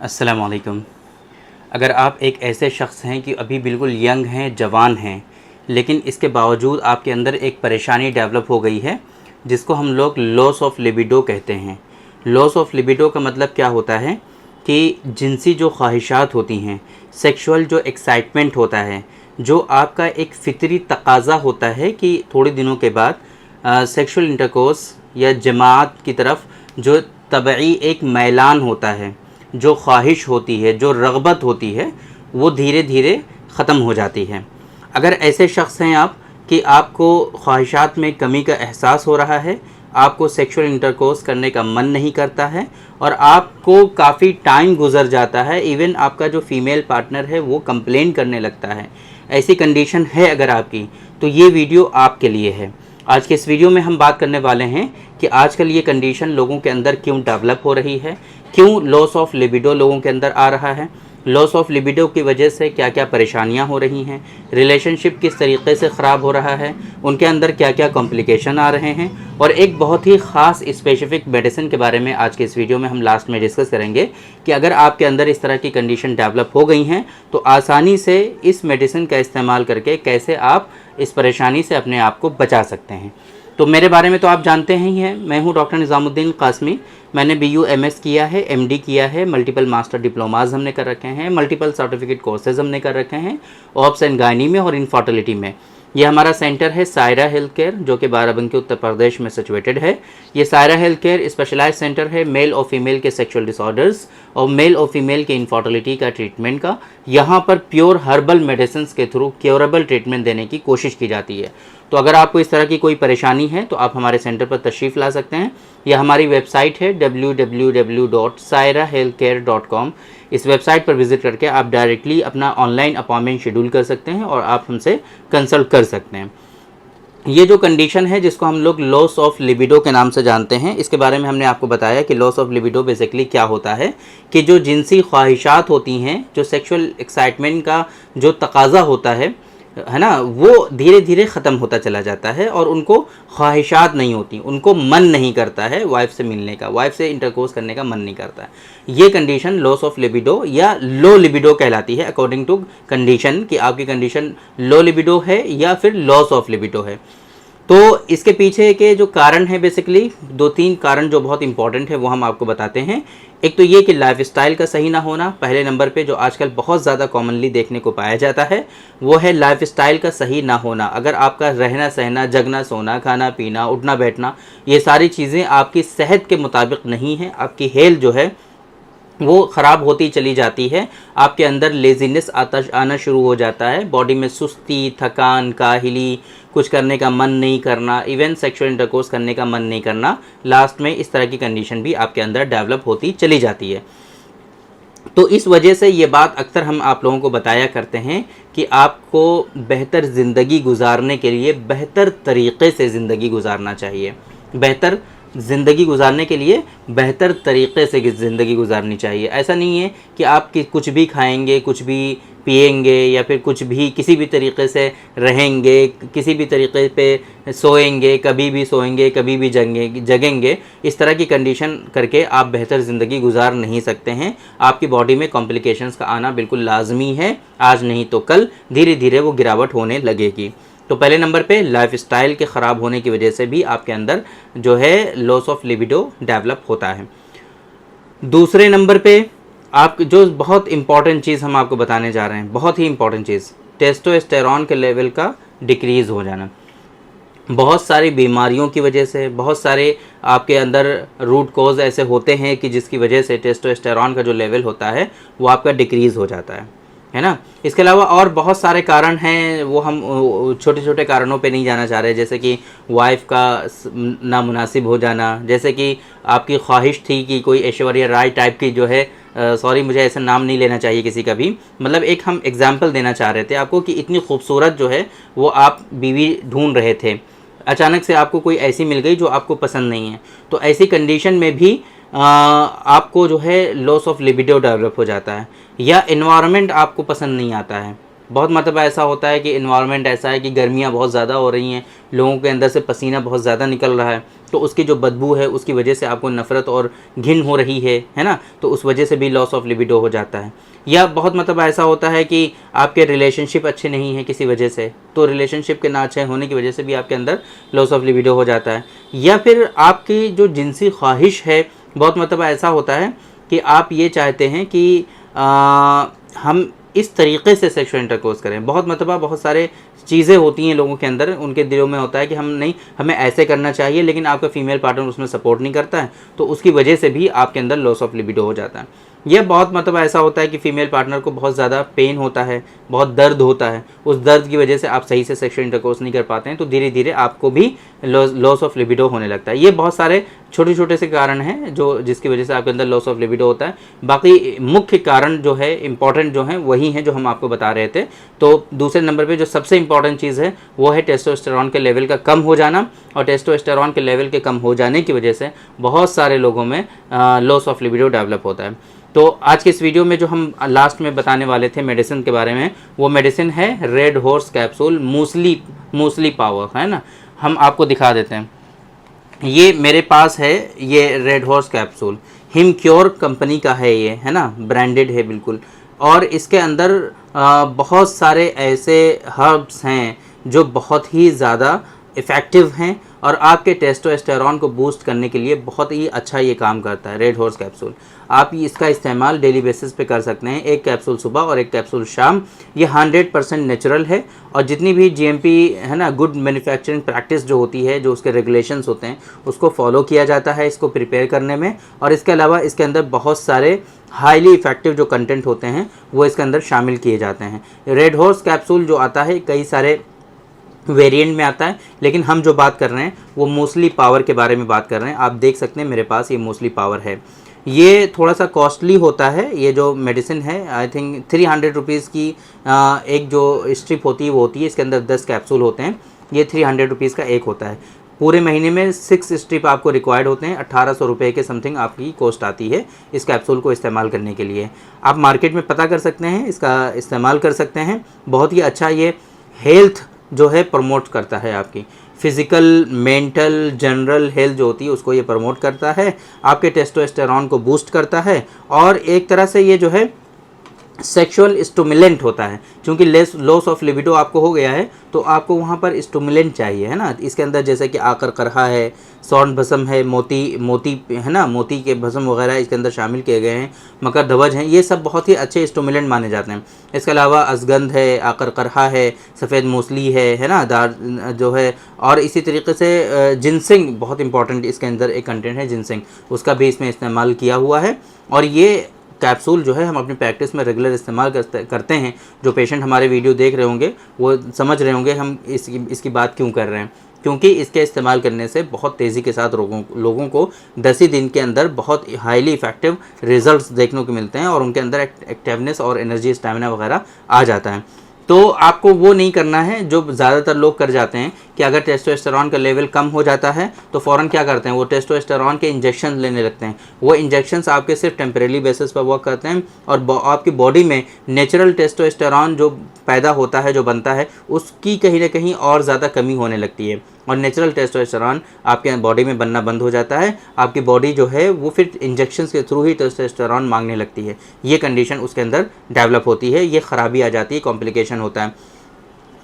अस्सलाम वालेकुम। अगर आप एक ऐसे शख्स हैं कि अभी बिल्कुल यंग हैं, जवान हैं, लेकिन इसके बावजूद आपके अंदर एक परेशानी डेवलप हो गई है जिसको हम लोग लॉस ऑफ लिबिडो कहते हैं। लॉस ऑफ लिबिडो का मतलब क्या होता है कि जिनसी जो ख्वाहिशात होती हैं, सेक्सुअल जो एक्साइटमेंट होता है, जो आपका एक फ़ितरी तकाज़ा होता है कि थोड़े दिनों के बाद सेक्सुअल इंटरकोर्स या जमात की तरफ जो तबई एक मैलान होता है, जो ख्वाहिश होती है, जो रग़बत होती है, वो धीरे धीरे ख़त्म हो जाती है। अगर ऐसे शख्स हैं आप कि आपको ख्वाहिशात में कमी का एहसास हो रहा है, आपको सेक्सुअल इंटरकोर्स करने का मन नहीं करता है और आपको काफ़ी टाइम गुज़र जाता है, इवन आपका जो फ़ीमेल पार्टनर है वो कंप्लेन करने लगता है, ऐसी कंडीशन है अगर आपकी, तो ये वीडियो आपके लिए है। आज के इस वीडियो में हम बात करने वाले हैं कि आजकल ये कंडीशन लोगों के अंदर क्यों डेवलप हो रही है, क्यों लॉस ऑफ लिबिडो लोगों के अंदर आ रहा है, लॉस ऑफ लिबिडो की वजह से क्या क्या परेशानियां हो रही हैं, रिलेशनशिप किस तरीके से ख़राब हो रहा है, उनके अंदर क्या क्या कॉम्प्लिकेशन आ रहे हैं, और एक बहुत ही ख़ास स्पेसिफिक मेडिसिन के बारे में आज के इस वीडियो में हम लास्ट में डिस्कस करेंगे कि अगर आपके अंदर इस तरह की कंडीशन डेवलप हो गई हैं तो आसानी से इस मेडिसिन का इस्तेमाल करके कैसे आप इस परेशानी से अपने आप को बचा सकते हैं। तो मेरे बारे में तो आप जानते ही हैं, मैं हूं डॉक्टर निज़ामुद्दीन कासमी। मैंने BU MS किया है, MD किया है, मल्टीपल मास्टर डिप्लोमाज हमने कर रखे हैं, मल्टीपल सर्टिफिकेट कोर्सेज हमने कर रखे हैं ऑब्स एंड गायनी में और इनफर्टिलिटी में। ये हमारा सेंटर है सायरा हेल्थ केयर, जो कि बाराबंकी उत्तर प्रदेश में सिचुएटेड है। ये Saira health care specialise centre है मेल और फीमेल के सेक्सुअल डिसऑर्डर्स और मेल और फीमेल के इनफर्टिलिटी का ट्रीटमेंट का। यहाँ पर प्योर हर्बल मेडिसिन के थ्रू क्योरेबल ट्रीटमेंट देने की कोशिश की जाती है। तो अगर आपको इस तरह की कोई परेशानी है तो आप हमारे सेंटर पर तशरीफ़ ला सकते हैं। यह हमारी वेबसाइट है www.sairahealthcare.com। इस वेबसाइट पर विज़िट करके आप डायरेक्टली अपना ऑनलाइन अपॉइंटमेंट शेड्यूल कर सकते हैं और आप हमसे कंसल्ट कर सकते हैं। ये जो कंडीशन है जिसको हम लोग लॉस ऑफ लिबिडो के नाम से जानते हैं, इसके बारे में हमने आपको बताया कि लॉस ऑफ लिबिडो बेसिकली क्या होता है कि जो जिनसी ख्वाहिशात होती हैं, जो सेक्सुअल एक्साइटमेंट का जो तकाज़ा होता है ना, वो धीरे धीरे ख़त्म होता चला जाता है और उनको ख्वाहिशात नहीं होती, उनको मन नहीं करता है वाइफ से मिलने का, वाइफ से इंटरकोर्स करने का मन नहीं करता है। ये कंडीशन लॉस ऑफ लिबिडो या लो लिबिडो कहलाती है अकॉर्डिंग टू कंडीशन, कि आपकी कंडीशन लो लिबिडो है या फिर लॉस ऑफ लिबिडो है। तो इसके पीछे के जो कारण है, बेसिकली 2-3 कारण जो बहुत इंपॉर्टेंट है वो हम आपको बताते हैं। एक तो ये कि लाइफस्टाइल का सही ना होना, पहले नंबर पे जो आजकल बहुत ज़्यादा कॉमनली देखने को पाया जाता है वो है लाइफस्टाइल का सही ना होना। अगर आपका रहना सहना, जगना सोना, खाना पीना, उठना बैठना, ये सारी चीज़ें आपकी सेहत के मुताबिक नहीं है, आपकी हेल्थ जो है वो ख़राब होती चली जाती है, आपके अंदर लेज़ीनेस आना शुरू हो जाता है, बॉडी में सुस्ती, थकान, काहिली, कुछ करने का मन नहीं करना, इवन सेक्सुअल इंटरकोर्स करने का मन नहीं करना, लास्ट में इस तरह की कंडीशन भी आपके अंदर डेवलप होती चली जाती है। तो इस वजह से ये बात अक्सर हम आप लोगों को बताया करते हैं कि आपको बेहतर ज़िंदगी गुजारने के लिए बेहतर तरीक़े से ज़िंदगी गुजारना चाहिए। बेहतर ज़िंदगी गुजारने के लिए बेहतर तरीक़े से ज़िंदगी गुजारनी चाहिए। ऐसा नहीं है कि आप कुछ भी खाएंगे, कुछ भी पिएंगे या फिर कुछ भी किसी भी तरीक़े से रहेंगे, किसी भी तरीक़े पे सोएंगे, कभी भी सोएंगे, कभी भी जगेंगे। इस तरह की कंडीशन करके आप बेहतर ज़िंदगी गुजार नहीं सकते हैं। आपकी बॉडी में कॉम्प्लिकेशंस का आना बिल्कुल लाजमी है, आज नहीं तो कल धीरे धीरे वो गिरावट होने लगेगी। तो पहले नंबर पे लाइफस्टाइल के ख़राब होने की वजह से भी आपके अंदर जो है लॉस ऑफ लिबिडो डेवलप होता है। दूसरे नंबर पे आप जो बहुत इंपॉर्टेंट चीज़ हम आपको बताने जा रहे हैं, बहुत ही इंपॉर्टेंट चीज़, टेस्टोस्टेरॉन के लेवल का डिक्रीज़ हो जाना। बहुत सारी बीमारियों की वजह से, बहुत सारे आपके अंदर रूट कॉज ऐसे होते हैं कि जिसकी वजह से टेस्टोस्टेरॉन का जो लेवल होता है वो आपका डिक्रीज़ हो जाता है ना। इसके अलावा और बहुत सारे कारण हैं, वो हम छोटे छोटे कारणों पे नहीं जाना चाह रहे, जैसे कि वाइफ का नामुनासिब हो जाना, जैसे कि आपकी ख्वाहिश थी कि कोई ऐश्वर्या राय टाइप की जो है, सॉरी मुझे ऐसा नाम नहीं लेना चाहिए किसी का भी, मतलब एक हम एग्जाम्पल देना चाह रहे थे आपको कि इतनी खूबसूरत जो है वो आप बीवी ढूंढ रहे थे, अचानक से आपको कोई ऐसी मिल गई जो आपको पसंद नहीं है, तो ऐसी कंडीशन में भी आपको जो है लॉस ऑफ लिबिडो डेवलप हो जाता है। या एनवायरनमेंट आपको पसंद नहीं आता है, बहुत मरतबा ऐसा होता है कि इन्वायरमेंट ऐसा है कि गर्मियाँ बहुत ज़्यादा हो रही हैं, लोगों के अंदर से पसीना बहुत ज़्यादा निकल रहा है, तो उसकी जो बदबू है उसकी वजह से आपको नफ़रत और घिन हो रही है ना, तो उस वजह से भी लॉस ऑफ लिबिडो हो जाता है। या बहुत मतलब ऐसा होता है कि आपके रिलेशनशिप अच्छे नहीं हैं किसी वजह से, तो रिलेशनशिप के ना अच्छे होने की वजह से भी आपके अंदर लॉस ऑफ लिबिडो हो जाता है। या फिर आपकी जो जिनसी ख्वाहिश है, बहुत मतलब ऐसा होता है कि आप ये चाहते हैं कि हम इस तरीक़े से सेक्सुअल इंटरकोर्स करें। बहुत मतलब बहुत सारे चीज़ें होती हैं लोगों के अंदर, उनके दिलों में होता है कि हमें ऐसे करना चाहिए, लेकिन आपका फीमेल पार्टनर उसमें सपोर्ट नहीं करता है, तो उसकी वजह से भी आपके अंदर लॉस ऑफ लिबिडो हो जाता है। यह बहुत मतलब ऐसा होता है कि फ़ीमेल पार्टनर को बहुत ज़्यादा पेन होता है, बहुत दर्द होता है, उस दर्द की वजह से आप सही से सेक्सुअल इंटरकोर्स नहीं कर पाते हैं, तो धीरे धीरे आपको भी लॉस ऑफ लिबिडो होने लगता है। ये बहुत सारे छोटे छोटे से कारण हैं जो जिसकी वजह से आपके अंदर लॉस ऑफ लिबिडो होता है। बाकी मुख्य कारण जो है, इंपॉर्टेंट जो हैं, वही हैं जो हम आपको बता रहे थे। तो दूसरे नंबर पे जो सबसे इंपॉर्टेंट चीज़ है वो है टेस्टोस्टेरॉन के लेवल का कम हो जाना, और टेस्टोस्टेरॉन के लेवल के कम हो जाने की वजह से बहुत सारे लोगों में लॉस ऑफ लिबिडो डेवलप होता है। तो आज के इस वीडियो में जो हम लास्ट में बताने वाले थे मेडिसिन के बारे में, वो मेडिसिन है रेड हॉर्स कैप्सूल मूसली पावर, है ना। हम आपको दिखा देते हैं, ये मेरे पास है, ये रेड हॉर्स कैप्सूल हिमक्योर कंपनी का है, ये है ना, ब्रांडेड है बिल्कुल। और इसके अंदर बहुत सारे ऐसे हर्ब्स हैं जो बहुत ही ज़्यादा इफ़ेक्टिव हैं और आपके टेस्टोस्टेरॉन को बूस्ट करने के लिए बहुत ही अच्छा ये काम करता है रेड हॉर्स कैप्सूल। आप इसका इस्तेमाल डेली बेसिस पे कर सकते हैं, एक कैप्सूल सुबह और एक कैप्सूल शाम। ये 100% नेचुरल है, और जितनी भी GMP है ना, गुड मैन्युफैक्चरिंग प्रैक्टिस जो होती है, जो उसके रेगुलेशंस होते हैं, उसको फॉलो किया जाता है इसको प्रिपेयर करने में। और इसके अलावा इसके अंदर बहुत सारे हाईली इफ़ेक्टिव जो कंटेंट होते हैं वो इसके अंदर शामिल किए जाते हैं। रेड हॉर्स कैप्सूल जो आता है कई सारे वेरिएंट में आता है, लेकिन हम जो बात कर रहे हैं वो मोस्टली पावर के बारे में बात कर रहे हैं। आप देख सकते हैं मेरे पास ये मोस्टली पावर है। ये थोड़ा सा कॉस्टली होता है, ये जो मेडिसिन है आई थिंक 300 रुपीज़ की एक जो स्ट्रिप होती है वो होती है, इसके अंदर 10 कैप्सूल होते हैं, ये 300 रुपीज़ का एक होता है। पूरे महीने में 6 स्ट्रिप आपको रिक्वायर्ड होते हैं, 1800 रुपये के समथिंग आपकी कॉस्ट आती है इस कैप्सूल को इस्तेमाल करने के लिए। आप मार्केट में पता कर सकते हैं, इसका इस्तेमाल कर सकते हैं। बहुत ही अच्छा ये हेल्थ जो है प्रमोट करता है, आपकी फिज़िकल, मेंटल, जनरल हेल्थ जो होती है उसको ये प्रमोट करता है, आपके टेस्टोस्टेरॉन को बूस्ट करता है, और एक तरह से ये जो है सेक्सुअल स्टिमुलेंट होता है। क्योंकि लॉस ऑफ लिबिडो आपको हो गया है, तो आपको वहाँ पर स्टिमुलेंट चाहिए, है ना। इसके अंदर जैसे कि आकर करहा है, स्वर्ण भस्म है, मोती है ना, मोती के भस्म वगैरह इसके अंदर शामिल किए गए हैं, मकर ध्वज हैं, ये सब बहुत ही अच्छे स्टिमुलेंट माने जाते हैं। इसके अलावा अजगंध है, आकर करहा है, सफ़ेद मूसली है ना, दार जो है, और इसी तरीके से जिनसिंग बहुत इंपॉर्टेंट इसके अंदर एक कंटेंट है जिनसिंग, उसका भी इसमें इस्तेमाल किया हुआ है। और ये कैप्सूल जो है हम अपनी प्रैक्टिस में रेगुलर इस्तेमाल करते हैं। जो पेशेंट हमारे वीडियो देख रहे होंगे वो समझ रहे होंगे हम इसकी बात क्यों कर रहे हैं, क्योंकि इसके इस्तेमाल करने से बहुत तेज़ी के साथ लोगों को 10 ही दिन के अंदर बहुत हाईली इफ़ेक्टिव रिजल्ट्स देखने को मिलते हैं, और उनके अंदर एक्टिवनेस और एनर्जी, स्टैमिना वगैरह आ जाता है। तो आपको वो नहीं करना है जो ज़्यादातर लोग कर जाते हैं कि अगर टेस्टोस्टेरॉन का लेवल कम हो जाता है तो फ़ौरन क्या करते हैं, वो टेस्टोस्टेरॉन के इंजेक्शन लेने लगते हैं। वो इंजेक्शंस आपके सिर्फ टेम्परेरी बेसिस पर वर्क करते हैं, और आपकी बॉडी में नेचुरल टेस्टोस्टेरॉन जो पैदा होता है, जो बनता है, उसकी कहीं ना कहीं और ज़्यादा कमी होने लगती है, और नेचुरल टेस्टोस्टेरॉन आपके बॉडी में बनना बंद हो जाता है। आपकी बॉडी जो है वो फिर इंजेक्शंस के थ्रू ही टेस्टोस्टेरॉन मांगने लगती है। ये कंडीशन उसके अंदर डेवलप होती है, ये ख़राबी आ जाती है, कॉम्प्लिकेशन होता है।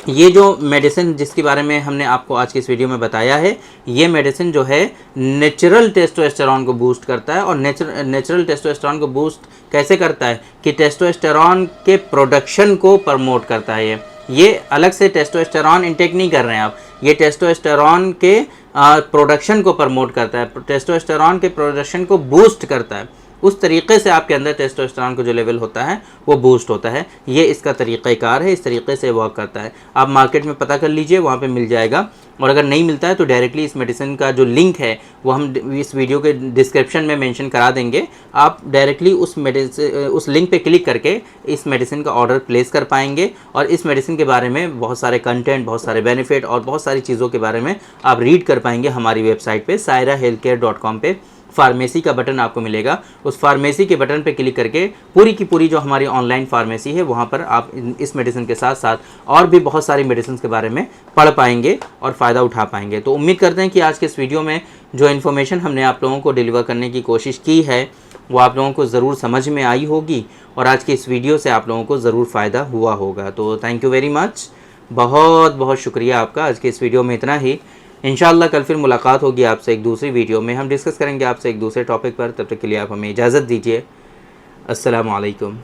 ये जो मेडिसिन जिसके बारे में हमने आपको आज की इस वीडियो में बताया है, ये मेडिसिन जो है नेचुरल टेस्टोस्टेरॉन को बूस्ट करता है। और नेचुरल टेस्टोस्टेरॉन को बूस्ट कैसे करता है कि टेस्टोस्टेरॉन के प्रोडक्शन को प्रमोट करता है। ये अलग से टेस्टोस्टेरॉन इंटेक नहीं कर रहे हैं आप, ये टेस्टोस्टेरॉन के प्रोडक्शन को प्रमोट करता है, टेस्टोस्टेरॉन के प्रोडक्शन को बूस्ट करता है। उस तरीके से आपके अंदर टेस्टोस्टेरॉन का जो लेवल होता है वो बूस्ट होता है। ये इसका तरीक़ाकार है, इस तरीके से वर्क करता है। आप मार्केट में पता कर लीजिए, वहाँ पे मिल जाएगा। और अगर नहीं मिलता है तो डायरेक्टली इस मेडिसिन का जो लिंक है वो हम इस वीडियो के डिस्क्रिप्शन में मेंशन करा देंगे। आप डायरेक्टली उस लिंक पे क्लिक करके इस मेडिसिन का ऑर्डर प्लेस कर पाएंगे, और इस मेडिसिन के बारे में बहुत सारे कंटेंट, बहुत सारे बेनिफिट और बहुत सारी चीज़ों के बारे में आप रीड कर पाएंगे हमारी वेबसाइट पे sairahealthcare.com पे फार्मेसी का बटन आपको मिलेगा। उस फार्मेसी के बटन पे क्लिक करके पूरी की पूरी जो हमारी ऑनलाइन फार्मेसी है वहाँ पर आप इस मेडिसिन के साथ साथ और भी बहुत सारी मेडिसिन के बारे में पढ़ पाएंगे और फ़ायदा उठा पाएंगे। तो उम्मीद करते हैं कि आज के इस वीडियो में जो इन्फॉर्मेशन हमने आप लोगों को डिलीवर करने की कोशिश की है वो आप लोगों को ज़रूर समझ में आई होगी और आज के इस वीडियो से आप लोगों को ज़रूर फ़ायदा हुआ होगा। तो थैंक यू वेरी मच, बहुत बहुत शुक्रिया आपका। आज के इस वीडियो में इतना ही। इंशाअल्लाह कल फिर मुलाकात होगी आपसे एक दूसरी वीडियो में। हम डिस्कस करेंगे आपसे एक दूसरे टॉपिक पर। तब तक के लिए आप हमें इजाज़त दीजिए। अस्सलामु अलैकुम।